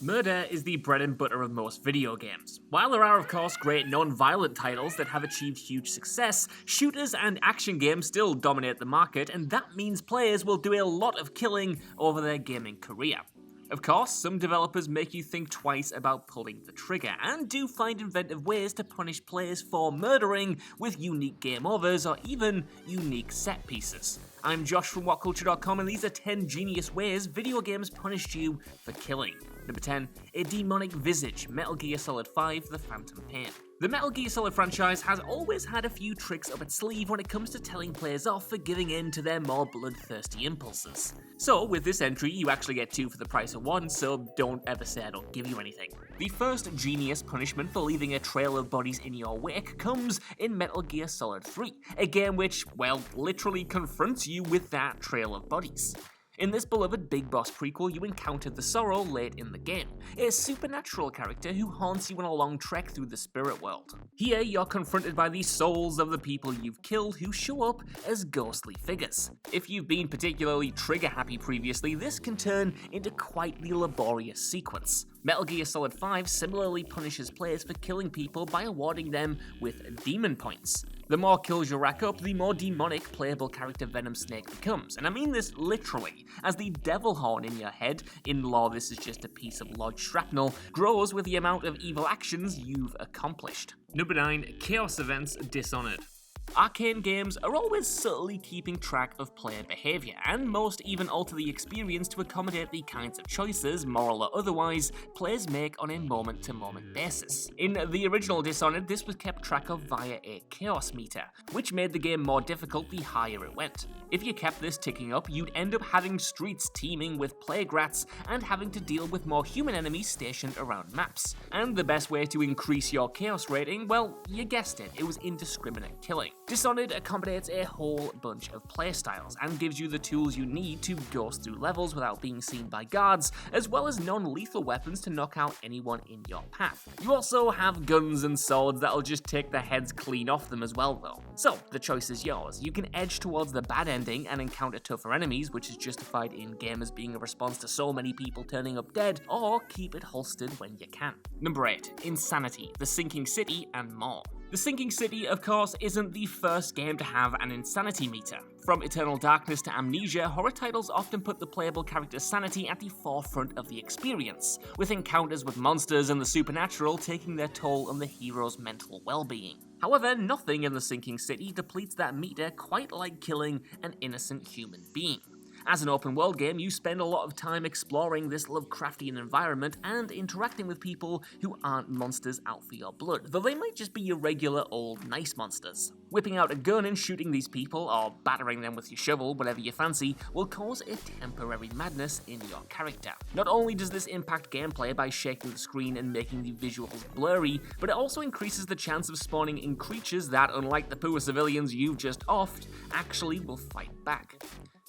Murder is the bread and butter of most video games. While there are of course great non-violent titles that have achieved huge success, shooters and action games still dominate the market, and that means players will do a lot of killing over their gaming career. Of course, some developers make you think twice about pulling the trigger, and do find inventive ways to punish players for murdering with unique game overs or even unique set pieces. I'm Josh from WhatCulture.com, and these are 10 genius ways video games punished you for killing. Number 10, a demonic visage, Metal Gear Solid 5: The Phantom Pain. The Metal Gear Solid franchise has always had a few tricks up its sleeve when it comes to telling players off for giving in to their more bloodthirsty impulses. So with this entry, you actually get 2 for the price of 1, so don't ever say I don't give you anything. The first genius punishment for leaving a trail of bodies in your wake comes in Metal Gear Solid 3, a game which, well, literally confronts you with that trail of bodies. In this beloved Big Boss prequel, you encountered the Sorrow late in the game, a supernatural character who haunts you on a long trek through the spirit world. Here, you're confronted by the souls of the people you've killed who show up as ghostly figures. If you've been particularly trigger-happy previously, this can turn into quite the laborious sequence. Metal Gear Solid 5 similarly punishes players for killing people by awarding them with demon points. The more kills you rack up, the more demonic playable character Venom Snake becomes, and I mean this literally, as the devil horn in your head, in lore this is just a piece of lodged shrapnel, grows with the amount of evil actions you've accomplished. Number 9, Chaos Events Dishonored. Arcane games are always subtly keeping track of player behaviour, and most even alter the experience to accommodate the kinds of choices, moral or otherwise, players make on a moment-to-moment basis. In the original Dishonored, this was kept track of via a chaos meter, which made the game more difficult the higher it went. If you kept this ticking up, you'd end up having streets teeming with plague rats and having to deal with more human enemies stationed around maps. And the best way to increase your chaos rating, well, you guessed it was indiscriminate killing. Dishonored accommodates a whole bunch of playstyles and gives you the tools you need to ghost through levels without being seen by guards, as well as non-lethal weapons to knock out anyone in your path. You also have guns and swords that'll just take the heads clean off them as well though. So, the choice is yours. You can edge towards the bad ending and encounter tougher enemies, which is justified in-game as being a response to so many people turning up dead, or keep it holstered when you can. Number 8, Insanity, The Sinking City, and more. The Sinking City, of course, isn't the first game to have an insanity meter. From Eternal Darkness to Amnesia, horror titles often put the playable character's sanity at the forefront of the experience, with encounters with monsters and the supernatural taking their toll on the hero's mental well-being. However, nothing in The Sinking City depletes that meter quite like killing an innocent human being. As an open world game, you spend a lot of time exploring this Lovecraftian environment and interacting with people who aren't monsters out for your blood, though they might just be your regular old nice monsters. Whipping out a gun and shooting these people, or battering them with your shovel, whatever you fancy, will cause a temporary madness in your character. Not only does this impact gameplay by shaking the screen and making the visuals blurry, but it also increases the chance of spawning in creatures that, unlike the poor civilians you've just offed, actually will fight back.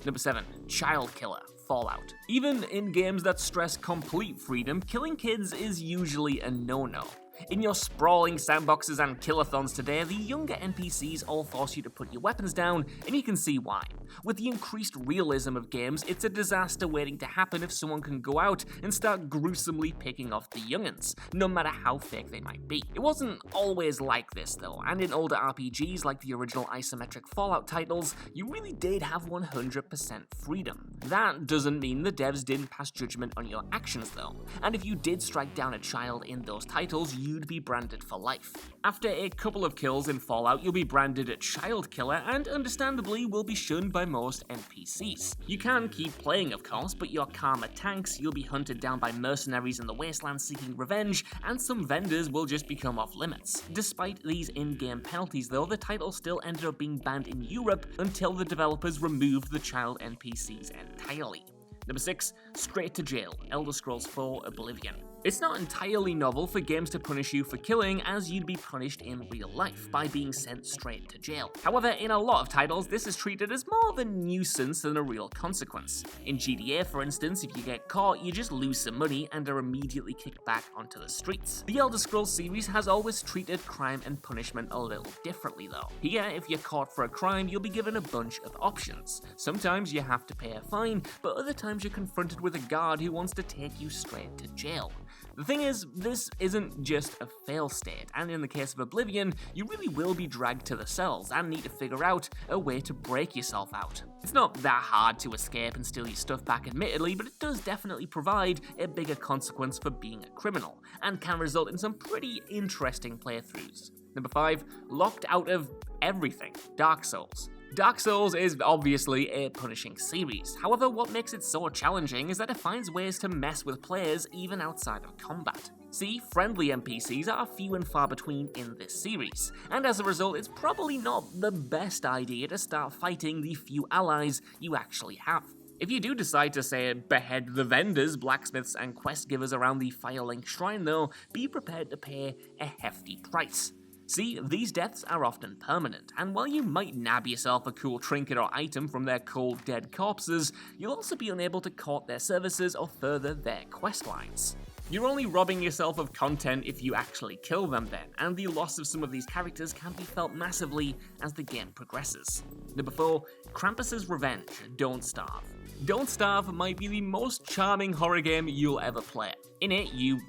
Number 7, Child Killer, Fallout. Even in games that stress complete freedom, killing kids is usually a no-no. In your sprawling sandboxes and killathons today, the younger NPCs all force you to put your weapons down, and you can see why. With the increased realism of games, it's a disaster waiting to happen if someone can go out and start gruesomely picking off the young'uns, no matter how fake they might be. It wasn't always like this though, and in older RPGs like the original isometric Fallout titles, you really did have 100% freedom. That doesn't mean the devs didn't pass judgment on your actions though, and if you did strike down a child in those titles, you'd be branded for life. After a couple of kills in Fallout, you'll be branded a child killer and understandably will be shunned by most NPCs. You can keep playing of course, but your karma tanks, you'll be hunted down by mercenaries in the wasteland seeking revenge, and some vendors will just become off limits. Despite these in-game penalties though, the title still ended up being banned in Europe until the developers removed the child NPCs entirely. Number 6, Straight to Jail, Elder Scrolls 4 Oblivion. It's not entirely novel for games to punish you for killing, as you'd be punished in real life by being sent straight to jail. However, in a lot of titles, this is treated as more of a nuisance than a real consequence. In GTA, for instance, if you get caught, you just lose some money and are immediately kicked back onto the streets. The Elder Scrolls series has always treated crime and punishment a little differently though. Here, if you're caught for a crime, you'll be given a bunch of options. Sometimes you have to pay a fine, but other times you're confronted with with a guard who wants to take you straight to jail. The thing is, this isn't just a fail state, and in the case of Oblivion, you really will be dragged to the cells and need to figure out a way to break yourself out. It's not that hard to escape and steal your stuff back admittedly, but it does definitely provide a bigger consequence for being a criminal, and can result in some pretty interesting playthroughs. Number 5, locked out of everything, Dark Souls. Dark Souls is obviously a punishing series. However, what makes it so challenging is that it finds ways to mess with players even outside of combat. See, friendly NPCs are few and far between in this series, and as a result, it's probably not the best idea to start fighting the few allies you actually have. If you do decide to, say, behead the vendors, blacksmiths, and quest givers around the Firelink Shrine though, be prepared to pay a hefty price. See, these deaths are often permanent, and while you might nab yourself a cool trinket or item from their cold dead corpses, you'll also be unable to court their services or further their quest lines. You're only robbing yourself of content if you actually kill them then, and the loss of some of these characters can be felt massively as the game progresses. Number 4, Krampus'S Revenge, Don't Starve. Don't Starve might be the most charming horror game you'll ever play. In it, you,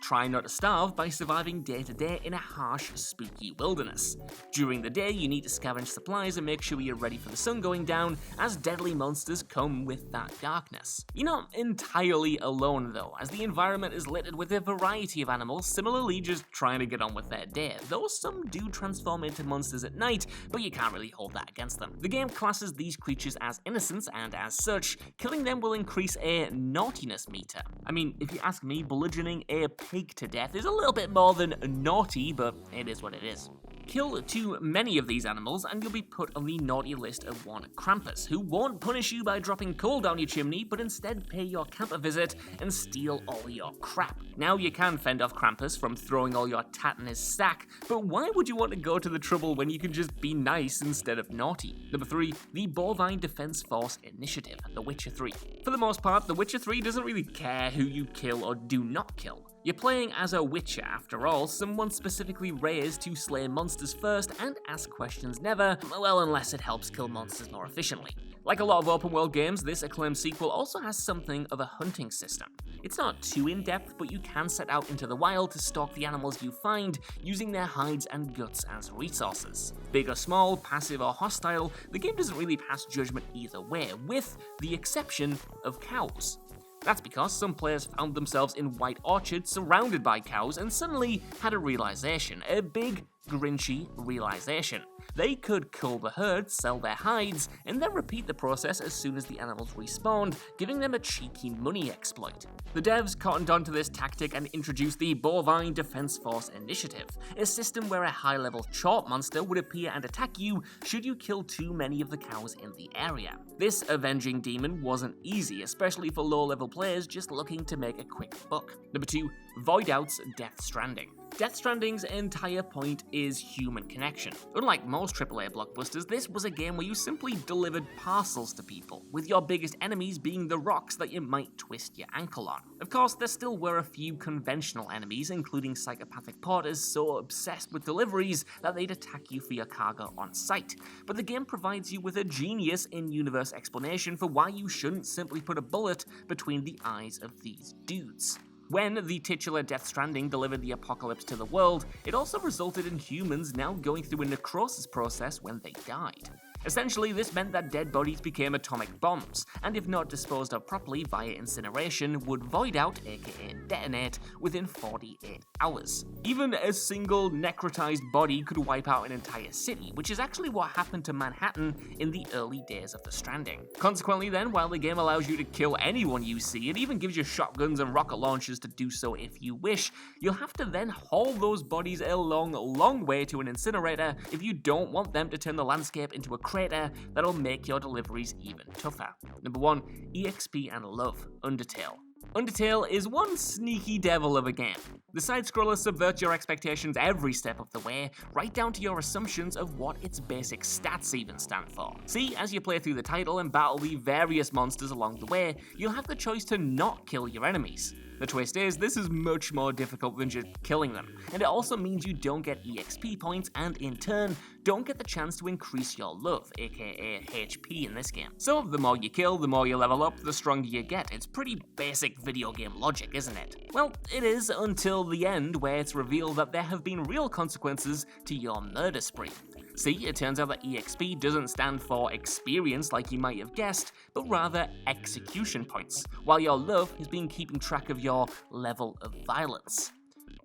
try not to starve by surviving day to day in a harsh, spooky wilderness. During the day, you need to scavenge supplies and make sure you're ready for the sun going down, as deadly monsters come with that darkness. You're not entirely alone though, as the environment is littered with a variety of animals similarly just trying to get on with their day, though some do transform into monsters at night, but you can't really hold that against them. The game classes these creatures as innocents, and as such, killing them will increase a naughtiness meter. I mean, if you ask me, bludgeoning a pig to death is a little bit more than naughty, but it is what it is. Kill too many of these animals and you'll be put on the naughty list of one Krampus, who won't punish you by dropping coal down your chimney, but instead pay your camper visit and steal all your crap. Now you can fend off Krampus from throwing all your tat in his sack, but why would you want to go to the trouble when you can just be nice instead of naughty? Number 3, the Bovine Defense Force Initiative, The Witcher 3. For the most part, The Witcher 3 doesn't really care who you kill or do not kill. You're playing as a witcher after all, someone specifically raised to slay monsters first and ask questions never, unless it helps kill monsters more efficiently. Like a lot of open world games, this acclaimed sequel also has something of a hunting system. It's not too in-depth, but you can set out into the wild to stalk the animals you find, using their hides and guts as resources. Big or small, passive or hostile, the game doesn't really pass judgment either way, with the exception of cows. That's because some players found themselves in white orchards surrounded by cows and suddenly had a realization, a big, grinchy realization. They could cull the herd, sell their hides, and then repeat the process as soon as the animals respawned, giving them a cheeky money exploit. The devs cottoned onto this tactic and introduced the Bovine Defense Force Initiative, a system where a high-level chalk monster would appear and attack you should you kill too many of the cows in the area. This avenging demon wasn't easy, especially for low-level players just looking to make a quick buck. Number 2, Void Out's Death Stranding. Death Stranding's entire point is human connection. Unlike most AAA blockbusters, this was a game where you simply delivered parcels to people, with your biggest enemies being the rocks that you might twist your ankle on. Of course, there still were a few conventional enemies, including psychopathic porters so obsessed with deliveries that they'd attack you for your cargo on sight. But the game provides you with a genius in-universe explanation for why you shouldn't simply put a bullet between the eyes of these dudes. When the titular Death Stranding delivered the apocalypse to the world, it also resulted in humans now going through a necrosis process when they died. Essentially, this meant that dead bodies became atomic bombs, and if not disposed of properly via incineration, would void out, aka detonate, within 48 hours. Even a single necrotized body could wipe out an entire city, which is actually what happened to Manhattan in the early days of the Stranding. Consequently then, while the game allows you to kill anyone you see, it even gives you shotguns and rocket launchers to do so if you wish, you'll have to then haul those bodies a long way to an incinerator if you don't want them to turn the landscape into a crater that'll make your deliveries even tougher. Number 1, EXP and Love, Undertale. Undertale is one sneaky devil of a game. The side-scroller subverts your expectations every step of the way, right down to your assumptions of what its basic stats even stand for. See, as you play through the title and battle the various monsters along the way, you'll have the choice to not kill your enemies. The twist is, this is much more difficult than just killing them, and it also means you don't get EXP points and in turn, don't get the chance to increase your love, aka HP in this game. So the more you kill, the more you level up, the stronger you get. It's pretty basic video game logic, isn't it? Well, it is until the end where it's revealed that there have been real consequences to your murder spree. See, it turns out that EXP doesn't stand for experience like you might have guessed, but rather execution points, while your love has been keeping track of your level of violence.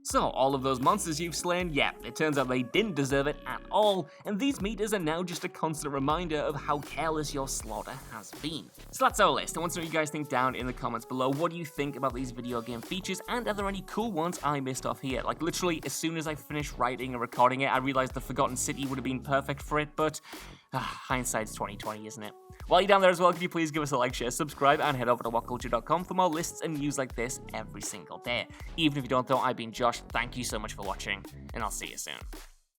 So, all of those monsters you've slain, yeah, it turns out they didn't deserve it at all, and these meters are now just a constant reminder of how careless your slaughter has been. So that's our list. I want to know what you guys think down in the comments below. What do you think about these video game features, and are there any cool ones I missed off here? Like, literally, as soon as I finished writing and recording it, I realized the Forgotten City would have been perfect for it, but hindsight's 2020, isn't it? While you're down there as well, could you please give us a like, share, subscribe, and head over to WhatCulture.com for more lists and news like this every single day. Even if you don't though, I've been Josh, thank you so much for watching, and I'll see you soon.